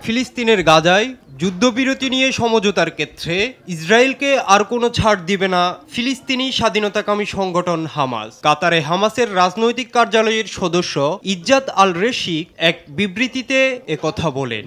ফিলিস্তিনের গাজায় যুদ্ধবিরতি নিয়ে সমঝোতার ক্ষেত্রে ইসরায়েলকে আর কোনো ছাড় দিবে না ফিলিস্তিনি স্বাধীনতাকামী সংগঠন হামাস। কাতারে হামাসের রাজনৈতিক কার্যালয়ের সদস্য ইজ্জাত আল রেশিক এক বিবৃতিতে একথা বলেন।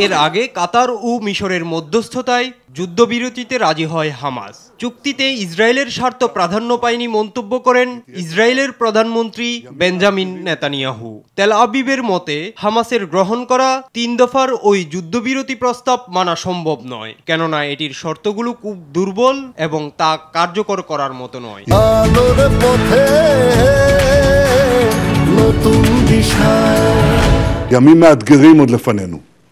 এর আগে কাতার ও মিশরের মধ্যস্থতায় যুদ্ধবিরতিতে রাজি হয় হামাস। চুক্তিতে ইসরায়েলের স্বার্থ প্রাধান্য পায়নি মন্তব্য করেন ইসরায়েলের প্রধানমন্ত্রী বেঞ্জামিন নেতানিয়াহু। তেল আবিবের মতে হামাসের গ্রহণ করা 3 দফার ওই যুদ্ধবিরতি প্রস্তাব মানা সম্ভব নয়, কেননা এটির শর্তগুলো খুব দুর্বল এবং তা কার্যকর করার মতো নয়।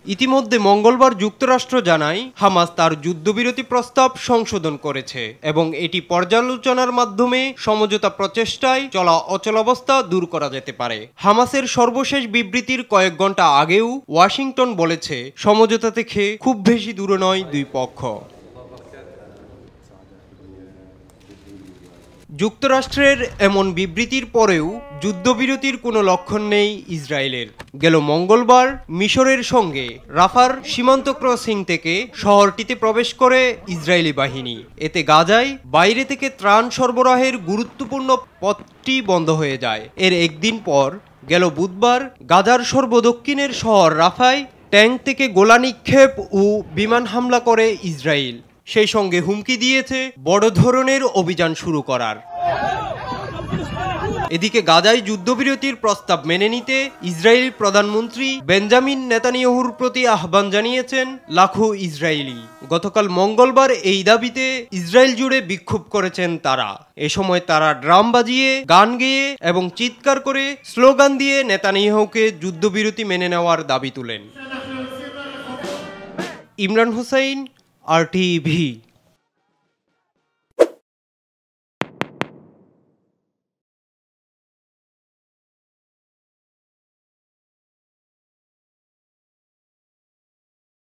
ইতিমধ্যে মঙ্গলবার যুক্তরাষ্ট্র জানায় হামাস তার যুদ্ধবিরতি প্রস্তাব সংশোধন করেছে এবং এটি পর্যালোচনার মাধ্যমে সমঝোতা প্রচেষ্টায় চলা অচলাবস্থা দূর করা যেতে পারে। হামাসের সর্বশেষ বিবৃতির কয়েক ঘন্টা আগেও ওয়াশিংটন বলেছে সমঝোতা থেকে খুব বেশি দূরে নয় দুই পক্ষ। যুক্তরাষ্ট্রের এমন বিবৃতির পরেও যুদ্ধবিরতির কোনো লক্ষণ নেই ইসরায়েলের। গেল মঙ্গলবার মিশরের সঙ্গে রাফার সীমান্ত ক্রসিং থেকে শহরটিতে প্রবেশ করে ইসরায়েলি বাহিনী। এতে গাজায় বাইরে থেকে ত্রাণ সরবরাহের গুরুত্বপূর্ণ পথটি বন্ধ হয়ে যায়। এর একদিন পর গেল বুধবার গাজার সর্বদক্ষিণের শহর রাফায় ট্যাঙ্ক থেকে গোলা নিক্ষেপ ও বিমান হামলা করে ইসরায়েল। সেই সঙ্গে হুমকি দিয়েছে বড় ধরনের অভিযান শুরু করার। এদিকে গাজায় যুদ্ধবিরতির প্রস্তাব মেনে নিতে ইসরায়েলি প্রধানমন্ত্রী বেঞ্জামিন নেতানিয়াহুর প্রতি আহ্বান জানিয়েছেন লাখো ইসরায়েলি। গতকাল মঙ্গলবার এই দাবিতে ইসরায়েল জুড়ে বিক্ষোভ করেছেন তারা। এ সময় তারা ড্রাম বাজিয়ে, গান গেয়ে এবং চিৎকার করে স্লোগান দিয়ে নেতানিয়াহুকে যুদ্ধবিরতি মেনে নেওয়ার দাবি তুলেন। ইমরান হোসাইন, RTV।